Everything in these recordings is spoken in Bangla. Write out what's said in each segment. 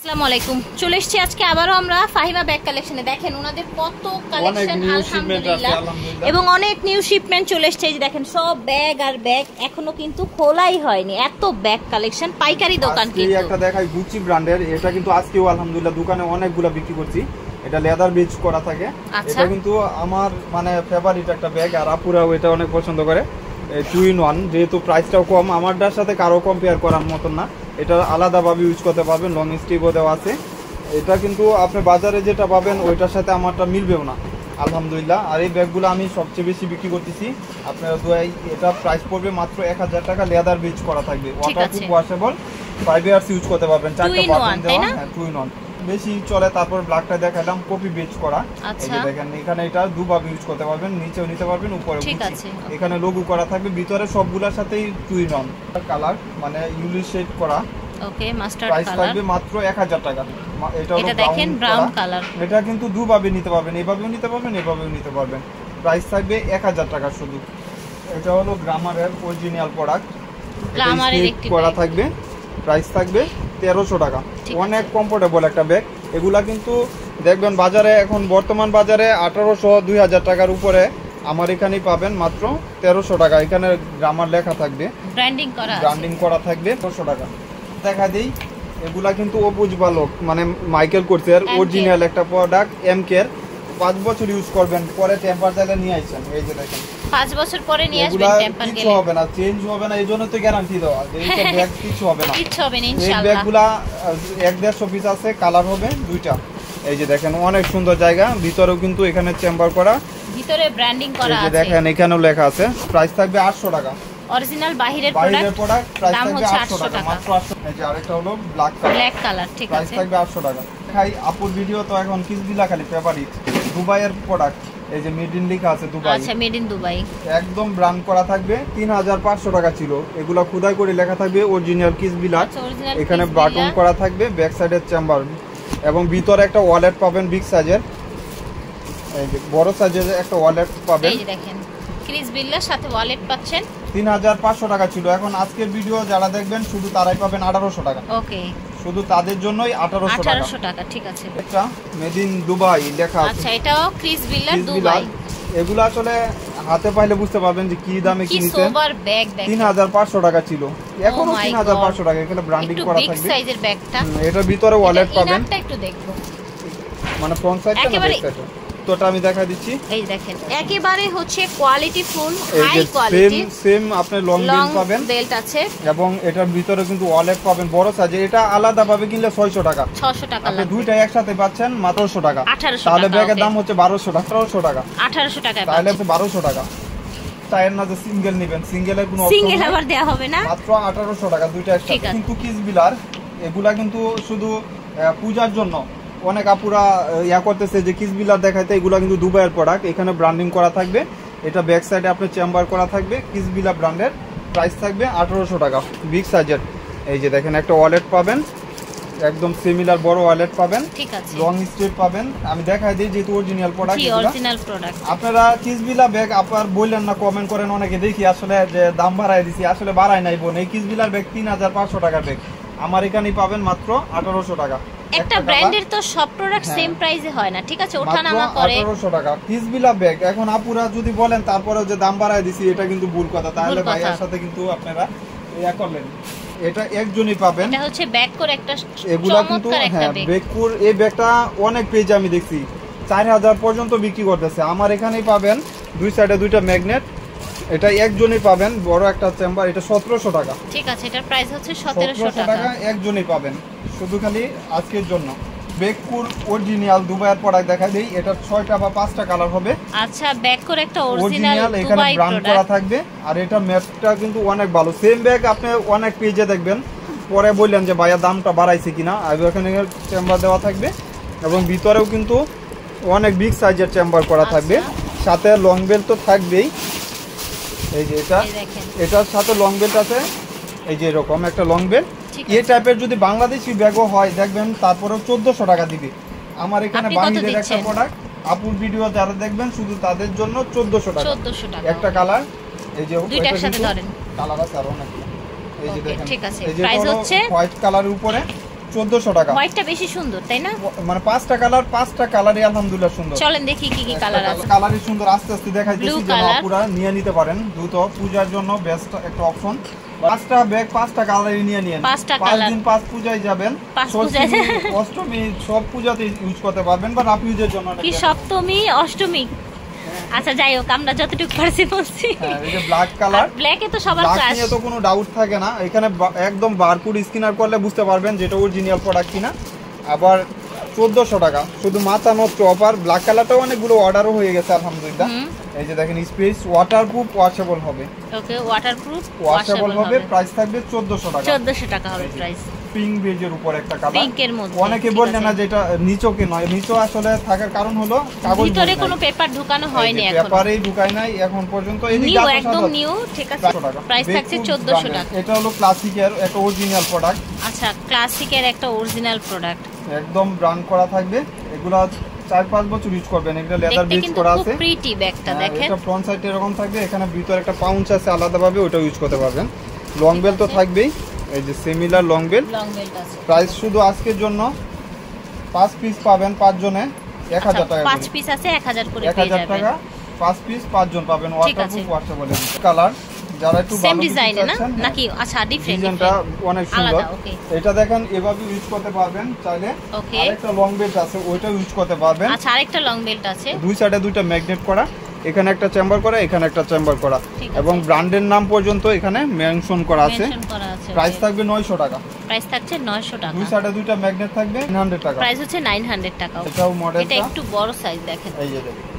আসসালামু আলাইকুম। চলে এসেছি আজকে আবারও আমরা ফাহিমা ব্যাগ কালেকশনে। দেখেন ওনাদের কত কালেকশন আলহামদুলিল্লাহ, এবং অনেক নিউ শিপমেন্ট চলে এসেছে। এই যে দেখেন সব ব্যাগ আর ব্যাগ, এখনো কিন্তু খোলাই হয়নি, এত ব্যাগ কালেকশন। পাইকারি দোকান কিন্তু একটা দেখাই গুচি ব্র্যান্ডের, এটা কিন্তু আজকেও আলহামদুলিল্লাহ দোকানে অনেকগুলো বিক্রি করছি। এটা লেদার বেজ করা থাকে, এটা কিন্তু আমার মানে ফেভারিট একটা ব্যাগ, আর আপুরাও এটা অনেক পছন্দ করে। 2 in 1, যেহেতু প্রাইসটাও কম, আমারটার সাথে কারো কম্পেয়ার করার মতন না। এটা আলাদাভাবে ইউজ করতে পারবেন, লং স্টিভও দেওয়া আছে। এটা কিন্তু আপনি বাজারে যেটা পাবেন ওইটার সাথে আমারটা মিলবেও না আলহামদুলিল্লাহ। আর এই ব্যাগগুলো আমি সবচেয়ে বেশি বিক্রি করতেছি। আপনারা এটা প্রাইস পড়বে মাত্র 1000 টাকা। লেদার বেজ করা থাকবে, ওয়াটারপ্রুফ, ওয়াশেবল, 5 ইয়ার্স ইউজ করতে পারবেন। 4টা বাটন দেওয়া, 2 in 1 বেশি চলে। তারপর ব্ল্যাকটা দেখালাম কপি বেজ করা। এই যে দেখেন এখানে এটা দুভাবে ইউজ করতে পারবেন, নিচেও নিতে পারবেন, উপরেও। এখানে লোগো করা থাকবে, ভিতরে সবগুলোর সাথেই 2 in 1 কালার, মানে ইউলি শেড করা। ওকে, মাস্টার্ড কালার। প্রাইস থাকবে মাত্র 1000 টাকা। এটা দেখেন ব্রাউন কালার। এটা কিন্তু দুভাবে নিতে পারবেন, এভাবেও নিতে পারবেন, এভাবেও নিতে পারবেন। প্রাইস থাকবে 1000 টাকা শুধু। এটা হলো গ্রামারের অরিজিনাল প্রোডাক্ট, গ্রামারের একটি করা থাকবে। প্রাইস থাকবে 1300 টাকা। অনেক কমফোর্টেবল একটা ব্যাগ। এগুলা কিন্তু দেখবেন বাজারে এখন বর্তমান বাজারে 1800-2000 টাকার উপরে, আমার এখানেই পাবেন মাত্র 1300 টাকা। এখানে গ্রামার লেখা থাকবে, ব্র্যান্ডিং করা থাকবে। 1300 টাকা। দেখা দেই এগুলা কিন্তু অবুজ বালক, মানে মাইকেল কোর্সের অরিজিনাল একটা প্রোডাক্ট। এমকের 5 বছর ইউজ করবেন, পরে টেম্পার চাইলে নিয়ে আসছেন। এই যে দেখেন 5 বছর পরে নিয়ে আসবেন, টেম্পার গেলে কিছু হবে না, চেঞ্জ হবে না, এইজন্য তো গ্যারান্টি দেওয়া যে এই ব্যাগ কিছু হবে না, কিছু হবে না ইনশাআল্লাহ। এই ব্যাগগুলা 1-150 পিস আছে, কালার হবে 2টা। এই যে দেখেন অনেক সুন্দর জায়গা, ভিতরেও কিন্তু এখানে চেম্বার করা, ভিতরে ব্র্যান্ডিং করা আছে। দেখেন এখানেও লেখা আছে। প্রাইস থাকবে 800 টাকা। অরিজিনাল বাহিরের প্রোডাক্ট, প্রাইস থাকবে 800 টাকা মাত্র। 800। এই যে আরেকটা হলো ব্ল্যাক কালার, ঠিক আছে, প্রাইস থাকবে 800 টাকা। ভাই আপুর ভিডিও তো এখন কিসবিলা খালি ফেভারিট। দুবাইয়ের প্রোডাক্ট, এই যে মেড ইন লেখা আছে দুবাই। আচ্ছা, মেড ইন দুবাই, একদম ব্র্যান্ড করা থাকবে। 3500 টাকা ছিল। এগুলা খোদাই করে লেখা থাকবে অরিজিনাল কিসবিলা। এখানে বাটন করা থাকবে, ব্যাক সাইডের চেম্বার, এবং ভিতরে একটা ওয়ালেট পাবেন বিগ সাইজের। এই যে বড় সাইজের একটা ওয়ালেট পাবেন। এই যে দেখেন কিসবিলার সাথে ওয়ালেট পাচ্ছেন। 3500 টাকা ছিল, এখন আজকের ভিডিও যারা দেখবেন শুধু তারাই পাবেন 1800 টাকা। ওকে, শুধু তাদের জন্যই 1800 টাকা। ঠিক আছে। এটা মেড ইন দুবাই লেখা আছে। আচ্ছা, এটাও কিসবিলার দুবাই। এগুলো আসলে হাতে পাইলে বুঝতে পারবেন যে কি দামে কিনেছেন। কি সোবার ব্যাগ দেখেন, 3500 টাকা ছিল, এখনো 3500 টাকা। এখানে ব্র্যান্ডিং করা থাকবে, বিগ সাইজের ব্যাগটা। এটার ভিতরে ওয়ালেট পাবেন। এটা একটু দেখবো, মানে ফ্রন্ট সাইডটা না ব্যাক সাইডটা, তোটা আমি দেখা দিচ্ছি। এই দেখেন একেবারে হচ্ছে quality full, high quality. Same আপনি লং বেল্ট পাবেন, বেল্ট আছে, এবং এটার ভিতরে কিন্তু ওয়ালেট পাবেন বড় সাইজে। এটা আলাদা ভাবে কিনলে 600 টাকা, 600 টাকা আপনি দুইটা একসাথে পাচ্ছেন মাত্র 1800 টাকা। 1800 তাহলে ব্যাগের দাম হচ্ছে 1200 টাকা, 1800 টাকা, 1800 টাকা, তাহলে 1200 টাকা। টায়ার না যে সিঙ্গেল নেবেন, সিঙ্গেলের কোনো অপশন সিঙ্গেল আবার দেয়া হবে না, মাত্র 1800 টাকা দুইটা একসাথে। কিন্তু কিসবিলার এগুলা কিন্তু শুধু পূজার জন্য অনেক আপুরা করতেছে যে কিসবিলার দেখাইতে। এগুলা কিন্তু দুবাইয়ের প্রোডাক্ট, এখানে ব্র্যান্ডিং করা থাকবে। এটা ব্যাক সাইডে আপনার চেম্বার করা থাকবে কিসবিলা ব্র্যান্ডের। প্রাইস থাকবে 1800 টাকা, বিগ সাইজের। এই যে দেখেন একটা ওয়ালেট পাবেন, একদম সিমিলার বড় ওয়ালেট পাবেন, ঠিক আছে, লং স্ট্রেট পাবেন। আমি দেখাই দিই যেহেতু অরিজিনাল প্রোডাক্ট। আপনারা কিসবিলা ব্যাগ আপনার বললেন না, কমেন্ট করেন অনেকে, দেখি আসলে যে দাম বাড়াই দিছি, আসলে বাড়াই নাই বোন। এই কিসবিলার ব্যাগ 3500 টাকার ব্যাগ, আমার এখানেই পাবেন মাত্র 1800 টাকা। একটা ব্র্যান্ডের তো সব প্রোডাক্ট সেম প্রাইসে হয় না, ঠিক আছে, ওঠানামা করে। 1800 টাকা কিসবিলা ব্যাগ। এখন আপুরা যদি বলেন তারপরে যে দাম বাড়ায় দিছি, এটা কিন্তু ভুল কথা। তাহলে ভাইয়ার সাথে কিন্তু আপনারা করলেন। এটা একজনই পাবেন, এটা হচ্ছে ব্যাককোর একটা চমৎকার একটা ব্যাগ। ব্যাককোর এই ব্যাগটা অনেক পেজে আমি দেখছি 4000 পর্যন্ত বিক্রি করতেছে। আমার এখানেই পাবেন দুই সাইডে দুইটা ম্যাগনেট। এটা একজনই পাবেন, বড় একটা চেম্বার। এটা 1700 টাকা, ঠিক আছে, এটার প্রাইস হচ্ছে 1700 টাকা। একজনই পাবেন, শুধু খালি আজকের জন্য। ব্যাককোর অরিজিনাল দুবাইয়ের প্রোডাক্ট দেখাই দেই। এটা 6টা বা 5টা কালার হবে। আচ্ছা, ব্যাককোর একটা অরিজিনাল এখানে দুবাই ব্র্যান্ড করা থাকবে। আর এটা ম্যাপটা কিন্তু অনেক ভালো। সেম ব্যাগ আপনি অনেক পেজে দেখবেন, পরে বললেন যে ভাইয়া দামটা বাড়াইছে কিনা। আর এখানে চেম্বার দেওয়া থাকবে, এবং ভিতরেও কিন্তু অনেক বিগ সাইজের চেম্বার করা থাকবে। সাথে লং বেল্ট তো থাকবেই। এই যে এটার সাথে লং বেল্ট আছে। এই যে এরকম একটা লং বেল্ট। এই টাইপের যদি বাংলাদেশি ব্যাগও হয় দেখবেন, তারপরেও 1400 টাকা দিবে। আমার এখানে বাহিরের একটা প্রোডাক্ট, আপুর ভিডিও যারা দেখবেন শুধু তাদের জন্য 1400 টাকা। একটা কালার, এই যে দুইটা একসাথে ধরেন, কালার আছে আর অনেক। এই যে দেখেন, ঠিক আছে, এই যে প্রাইস হচ্ছে হোয়াইট কালারের উপরে 1400 টাকা। হোয়াইটটা বেশি সুন্দর তাই না? মানে পাঁচটা কালারই আলহামদুলিল্লাহ সুন্দর। চলেন দেখি কি কি কালার আছে। কালারই সুন্দর, আস্তে আস্তে দেখাইতেছি যেন আপুরা নিয়ে নিতে পারেন দ্রুত। পূজার জন্য বেস্ট একটা অপশন। 5টা ব্যাগ 5টা কালারই নিয়ে নিন। 5 দিন 5 পূজায় যাবেন, অষ্টমী সব পূজাতে ইউজ করতে পারবেন বা রাফ ইউজের জন্য। কি সপ্তমী অষ্টমী, আচ্ছা যাই হোক আমরা যতটুকু পারছি বলছি। হ্যাঁ এই যে ব্ল্যাক কালার, ব্ল্যাকে তো সবার ক্রাশ, ব্ল্যাক নিয়ে তো কোনো ডাউট থাকে না। এখানে একদম বারকোড স্ক্যানার করলে বুঝতে পারবেন যেটা অরিজিনাল প্রোডাক্ট কিনা। আবার 1400 টাকা শুধু মাথা নষ্ট অফার। ব্ল্যাক কালারটাও অনেকগুলো অর্ডারও হয়ে গেছে আলহামদুলিল্লাহ। এই যে দেখেন স্পেস ওয়াটারপ্রুফ ওয়াশেবল হবে। ওকে ওয়াটারপ্রুফ ওয়াশেবল হবে। প্রাইস থাকবে 1400 টাকা। 1400 টাকা হবে প্রাইস। পিঙ্ক বেজের উপর একটা কালার, পিঙ্কের মধ্যে অনেকে বললেন না যেটা নিচকে নয়, নিচো আসলে থাকার কারণ হলো কাগজ ভিতরে কোনো পেপার ঢোকানো হয়নি এখন, পেপারেই ঢুকায় নাই এখন পর্যন্ত। নিউ একদম নিউ, ঠিক আছে। প্রাইস থাকছে 1400 টাকা। এটা হলো ক্লাসিকের একটা অরিজিনাল প্রোডাক্ট। আচ্ছা ক্লাসিকের একটা অরিজিনাল প্রোডাক্ট, একদম ব্র্যান্ড করা থাকবে। এগুলা 4-5 বছর ইউজ করবেন। এটা লেদার বেস করা আছে। খুব প্রিটি ব্যাগটা দেখেন। এটা ফ্রন্ট সাইডে এরকম থাকবে, এখানে ভিতরে একটা পাউচ আছে আলাদাভাবে, ওটা ইউজ করতে পারবেন। লং বেল তো থাকবেই, এই যে সিমিলার লং বেল আছে। প্রাইস শুধু আজকের জন্য 5 পিস পাবেন 5 জনে 1000 টাকা। 5 পিস আছে 1000 করে পেয়ে যাবেন। 1000 টাকা 5 পিস 5 জন পাবেন। Waterproof washable colour. যারা একটু সেম ডিজাইনে না নাকি? আচ্ছা ডিফারেন্ট, ডিজাইনটা অনেক সুন্দর। এটা দেখেন এভাবে ইউজ করতে পারবেন চাইলে। আরেকটা লং বেল্ট আছে, ওইটাও ইউজ করতে পারবেন। আচ্ছা আরেকটা লং বেল্ট আছে, দুই সাইডে দুইটা ম্যাগনেট করা, এখানে একটা চেম্বার করা, এখানে একটা চেম্বার করা, এবং ব্র্যান্ডের নাম পর্যন্ত এখানে মেনশন করা আছে। প্রাইস থাকবে 900 টাকা। প্রাইস থাকছে 900 টাকা। দুই সাইডে দুইটা ম্যাগনেট থাকবে 900 টাকা। প্রাইস হচ্ছে 900 টাকা। এটাও মডেলটা, এটা একটু বড় সাইজ দেখেন। এই যে দেখেন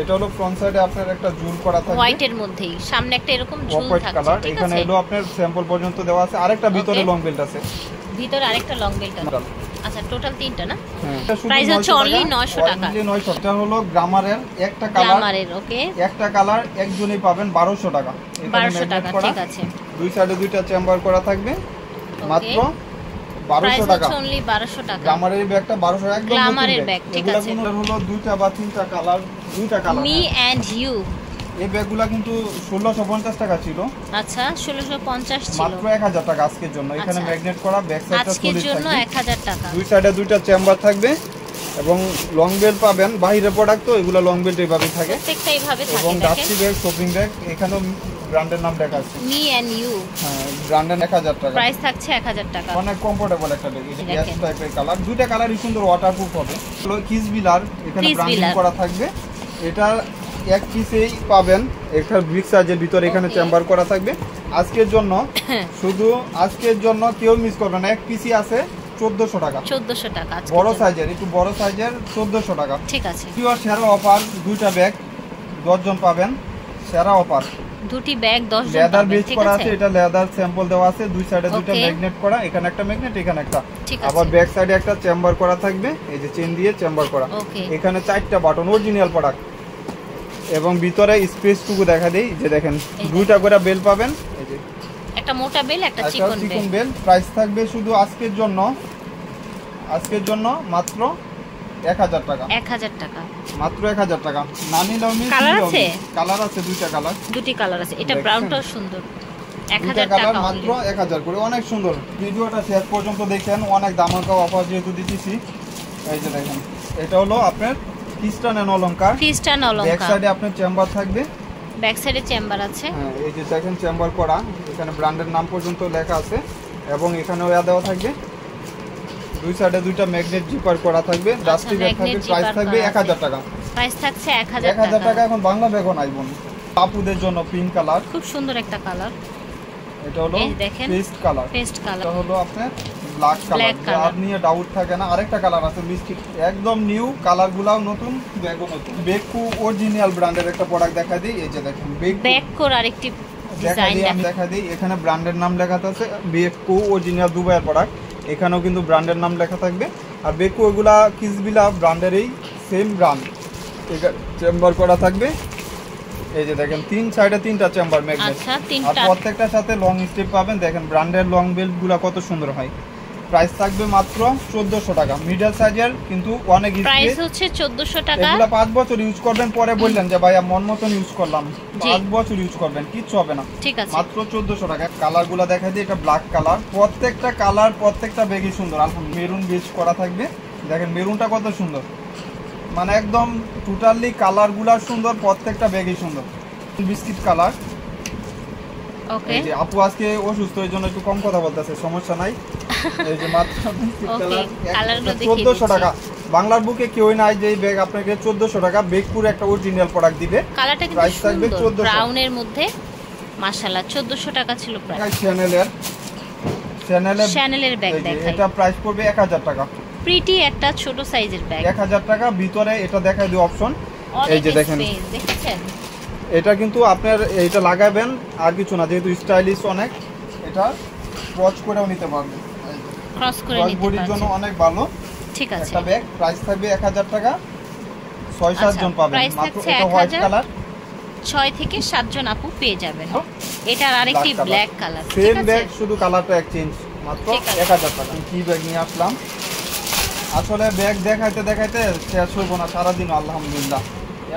এটা হলো ফ্রন্ট সাইডে আপনার একটা জুল করা থাকবে হোয়াইটের মধ্যেই, সামনে একটা এরকম ঝুল থাকছে, ঠিক আছে। এখানে হলো আপনার স্যাম্পল পর্যন্ত দেওয়া আছে। আরেকটা ভিতরে লং বেল্ট আছে, ভিতরে আরেকটা লং বেল্ট আছে। আচ্ছা টোটাল 3টা না? প্রাইস হচ্ছে অনলি 900 টাকা। অনলি 900 টাকা হলো গ্রামারের একটা কালার। গ্রামারের ওকে, একটা কালার একজনই পাবেন 1200 টাকা। 1200 টাকা, ঠিক আছে। দুই সাইডে দুইটা চেম্বার করা থাকবে, মাত্র 1200 টাকা। অনলি 1200 টাকা। গ্রামারের ব্যাগটা 1200 একদম গ্রামারের ব্যাগ, ঠিক আছে। এগুলো হলো দুইটা বা তিনটা কালার, দুইটা কালার। মি এন্ড ইউ এই ব্যাগগুলো কিন্তু 1650 টাকা ছিল। আচ্ছা 1650 ছিল, মাত্র 1000 টাকা আজকের জন্য। এখানে ম্যাগনেট করা ব্যাক সাইডটা আজকের জন্য 1000 টাকা। দুই সাইডে দুইটা চেম্বার থাকবে এবং লং বেল্ট পাবেন। বাইরের প্রোডাক্ট তো এগুলো লং বেল্ট এইভাবে থাকে, প্রত্যেকটা এইভাবে থাকে। এবং ডাস্টি ব্যাগ, শপিং ব্যাগ, এখানেও ব্র্যান্ডের নাম লেখা আছে মি এন্ড ইউ। হ্যাঁ ব্র্যান্ডের 1000 টাকা। প্রাইস থাকছে 1000 টাকা। অনেক কমফোর্টেবল একটা ব্যাগ। এটা গ্যাস টাইপের কালার, দুইটা কালারই সুন্দর, ওয়াটারপ্রুফ হবে। কিস বিলার এখানে ব্র্যান্ডিং করা থাকবে। এটা এক পিসেই পাবেন, একটা ব্রিক সাইজের ভিতরে এখানে চেম্বার করা থাকবে। আজকের জন্য শুধু আজকের জন্য কেউ মিস করবে না, এক পিসই আছে 1400 টাকা। 1400 টাকা বড় সাইজের, একটু বড় সাইজের 1400 টাকা, ঠিক আছে। পিওর সেরা অফার। দুইটা ব্যাগ 10 জন পাবেন, সেরা অফার। দুটি ব্যাগ 10 জন লেদার বেজ করা আছে, এটা লেদার স্যাম্পল দেওয়া আছে। দুই সাইডে দুইটা ম্যাগনেট করা, এখানে একটা ম্যাগনেট, এখানে একটা। আবার ব্যাক সাইডে একটা চেম্বার করা থাকবে, এই যে চেন দিয়ে চেম্বার করা। এখানে 4টা বাটন, অরিজিনাল প্রোডাক্ট। এবং ভিতরে স্পেসটুকু দেখা দেই, যে দেখেন দুইটা করে বেল পাবেন, এই যে একটা মোটা বেল, একটা চিকন বেল। প্রাইস থাকবে শুধু আজকের জন্য মাত্র 1000 টাকা। 1000 টাকা, মাত্র 1000 টাকা। নানি লাউমি কালার আছে, কালার আছে দুইটা কালার, দুটি কালার আছে। এটা ব্রাউনটাও সুন্দর। 1000 টাকা মাত্র 1000 করে, অনেক সুন্দর। ভিডিওটা শেষ পর্যন্ত দেখেন, অনেক ধামাকা অফার যেহেতু দিতেছি। এই যে দেখেন এটা হলো আপনার খ্রিস্টান অলংকার। খ্রিস্টান অলংকার, ব্যাক সাইডে আপনার চেম্বার থাকবে, ব্যাক সাইডে চেম্বার আছে। হ্যাঁ এই যে দেখেন চেম্বার করা, এখানে ব্র্যান্ডের নাম পর্যন্ত লেখা আছে, এবং এখানেও দেওয়া থাকবে। দুই সাইডে দুইটা ম্যাগনেট জিপার করা থাকবে, ডাস্টি ব্যাগ থাকবে। প্রাইস থাকবে 1000 টাকা। প্রাইস থাকছে 1000 টাকা। এখন বাংলা ব্যাগও নাই বোন। আপুদের জন্য পিঙ্ক কালার, খুব সুন্দর একটা কালার। এটা হলো পেস্ট কালার। পেস্ট কালার, এটা হলো আপনার ব্ল্যাক কালার। আর নিয়ে ডাউট থাকে না, আরেকটা কালার আছে মিষ্টি, একদম নিউ। কালারগুলোও নতুন, ব্যাগও নতুন। বেকু অরিজিনাল ব্র্যান্ডের একটা প্রোডাক্ট দেখা দিই, এই যে দেখেন বেকুর আরেকটি ডিজাইন দেখা দিই। এখানে ব্র্যান্ডের নাম লেখা আছে, বেকু অরিজিনাল দুবাইয়ের প্রোডাক্ট। এখানেও কিন্তু ব্র্যান্ডের নাম লেখা থাকবে। আর বেকু ওগুলা কিসবিলা ব্র্যান্ডেরই, সেম ব্র্যান্ড। চেম্বার করা থাকবে, এই যে দেখেন তিন সাইডে তিনটা চেম্বার ম্যাগনেট। আর প্রত্যেকটার সাথে লং স্ট্রিপ পাবেন। দেখেন ব্র্যান্ডের লং বেল্ট গুলা কত সুন্দর হয়, প্রাইস থাকবে মাত্র 1400 টাকা। মিডল সাইজের কিন্তু অনেক প্রাইস হচ্ছে 1400 টাকা। এগুলা 5 বছর ইউজ করবেন, পরে বললেন যে ভাইয়া মন মতন ইউজ করলাম, 5 বছর ইউজ করবেন, কিচ্ছু হবে না। ঠিক আছে, মাত্র 1400 টাকা। কালারগুলো দেখাই দিই, এটা ব্ল্যাক কালার, প্রত্যেকটা কালার প্রত্যেকটা ব্যাগই সুন্দর। আলহামদুলিল্লাহ মেরুন বেজ করা থাকবে, দেখেন মেরুনটা কত সুন্দর, মানে একদম টোটালি কালারগুলো সুন্দর, প্রত্যেকটা ব্যাগই সুন্দর। Biscuit colour. ওকে, এই যে আপু আজকে অসুস্থ, এই জন্য একটু কম কথা বলতেছে, সমস্যা নাই। এই যে মাত্র বিস্কিট কালার 1400 টাকা। বাংলার বুকে কেউই নাই যে এই ব্যাগ আপনাকে 1400 টাকা ব্যাগ পুরো একটা অরিজিনাল প্রোডাক্ট দিবে। কালারটা কিন্তু সুন্দর, ব্রাউনের মধ্যে মাশাআল্লাহ। 1400 টাকা ছিল প্রাইস। চ্যানেলের ব্যাগ দেখাই, এটা প্রাইস পড়বে 1000 টাকা। প্রিটি একটা ছোট সাইজের ব্যাগ, 1000 টাকা। ভিতরে এটা দেখাই দিই অপশন, এই যে দেখেন, দেখেছেন এটা কিন্তু আপনার এটা লাগাবেন আর কিছু না, যেহেতু স্টাইলিশ অনেক, এটা ক্রস করেও নিতে পারবেন, ক্রস করে নিতে পারবেন, জন্য অনেক ভালো। ঠিক আছে, একটা ব্যাগ প্রাইস থাকবে 1000 টাকা। 6-7 জন পাবেন মাত্র। এটা হোয়াইট কালার, 6 থেকে 7 জন আপু পেয়ে যাবেন। এটার আরেকটি ব্ল্যাক কালার, সেম ব্যাগ, শুধু কালারটা এক্সচেঞ্জ, মাত্র 1000 টাকা। কি ব্যাগ নিয়ে আসলাম, আসলে ব্যাগ দেখাইতে দেখাইতে শেষ হইব না সারা দিন। আলহামদুলিল্লাহ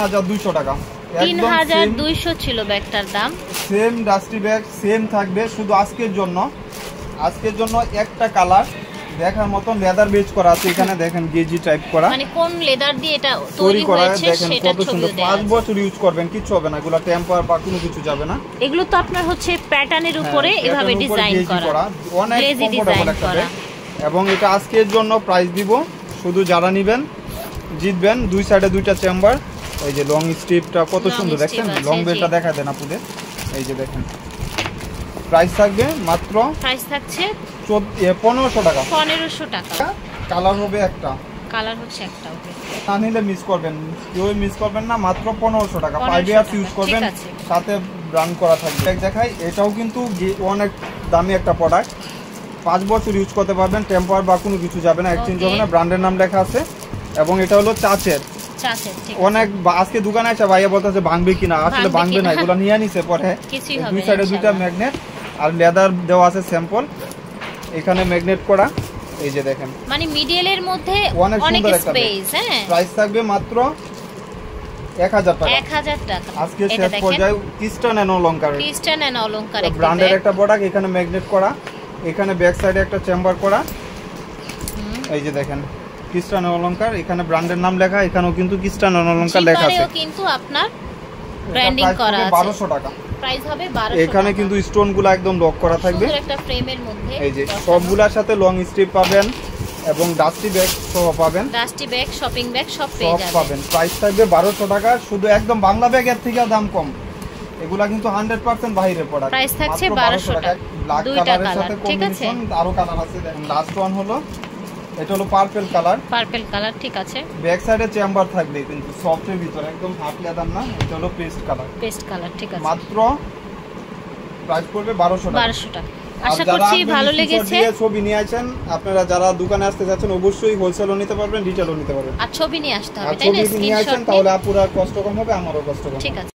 1200 টাকা, 3200 ছিল ব্যাগটার দাম। সেম ডাস্টি ব্যাগ, সেম থাকবে, শুধু আজকের জন্য একটা কালার দেখার মতন লেদার বেজ করা আছে। এখানে দেখেন গেজি টাইপ করা, মানে কোন লেদার দিয়ে এটা তৈরি হয়েছে সেটা ছবি দেয়া আছে। 5 বছর ইউজ করবেন, কিচ্ছু হবে না, এগুলো টেম্পার বা কোনো কিছু যাবে না। এগুলো তো আপনার হচ্ছে প্যাটার্নের উপরে এভাবে ডিজাইন করা, অনেক কমফোর্টেবল একটা ব্যাগ। এবং এটা আজকের জন্য প্রাইস দিব, শুধু যারা নেবেন জিতবেন। দুই সাইডে দুইটা চেম্বার, এই যে লং স্ট্রিপটা কত সুন্দর, দেখেন লং বেলটা দেখা দেন আপনাদের, এই যে দেখেন। প্রাইস থাকবে মাত্র, প্রাইস থাকছে 1500 টাকা। 1500 টাকা। কালার হবে একটা, কালার হচ্ছে একটা। ওকে, না নিলে মিস করবেন, কেউ মিস করবেন না, মাত্র 1500 টাকা। 5 ইয়ার্স ইউজ করবেন, সাথে ব্র্যান্ড করা থাকবে। দেখাই, এটাও কিন্তু অনেক দামি একটা প্রোডাক্ট, 5 বছর ইউজ করতে পারবেন, টেম্পার বা কোনো কিছু যাবে না, এক্সচেঞ্জ হবে না, ব্র্যান্ডের নাম লেখা আছে। এবং এটা হলো চাচের, অনেক আজকে দোকানে আছে ভাইয়া বলতেছে ভাঙবে কিনা, আসলে ভাঙবে না, এগুলো নিয়ে নিছে পরে। দুই সাইডে দুইটা ম্যাগনেট আর লেদার দেওয়া আছে স্যাম্পল, এখানে ম্যাগনেট করা, এই যে দেখেন, মানে মিডলের মধ্যে অনেক স্পেস। হ্যাঁ, প্রাইস থাকবে মাত্র 1000 টাকা। 1000 টাকা। আজকে শেষ পর্যায়ে ক্রিস্টান এন্ড অলংকার, ব্র্যান্ডের একটা প্রোডাক্ট, এখানে ম্যাগনেট করা, এখানে ব্যাক সাইডে একটা চেম্বার করা, এই যে দেখেন ক্রিস্টান অলংকার, এখানে ব্র্যান্ডের নাম লেখা, এখানেও কিন্তু ক্রিস্টান অলংকার লেখা আছে, কিন্তু আপনার ব্র্যান্ডিং করা আছে। 1200 টাকা প্রাইস হবে 1200। এখানে কিন্তু স্টোনগুলো একদম লক করা থাকবে, সুন্দর একটা ফ্রেমের মধ্যে। এই যে সবগুলোর সাথে লং স্ট্রিপ পাবেন এবং ডাস্টি ব্যাগ সহ পাবেন, ডাস্টি ব্যাগ, শপিং ব্যাগ সব পেয়ে যাবেন। প্রাইস থাকবে 1200 টাকা। শুধু একদম বাংলা ব্যাগের থেকে দাম কম, এগুলা কিন্তু 100% বাইরের প্রোডাক্ট। প্রাইস থাকছে 1200 টাকা। ব্ল্যাক কালারের সাথে কম্বিনেশন, আরো কালার আছে, দেখেন লাস্ট ওয়ান হলো, এটা হলো পার্পল কালার। পার্পল কালার, ঠিক আছে। ব্যাক সাইডে চেম্বার থাকবে কিন্তু সফটের ভিতরে, একদম হাফ লেদার না, এটা হলো পেস্ট কালার। পেস্ট কালার, ঠিক আছে। মাত্র প্রাইস পড়বে 1200 টাকা। 1200 টাকা। আশা করছি ভালো লেগেছে। ছবি নিয়ে আসেন, আপনারা যারা দোকানে আসতে যাচ্ছেন অবশ্যই হোলসেলও নিতে পারবেন, রিটেলও নিতে পারবেন। আর ছবি নিয়ে আসতে হবে, তাই না? ছবি নিয়ে আসেন, তাহলে আপুরা কষ্ট কম হবে, আমারও কষ্ট কম হবে। ঠিক আছে।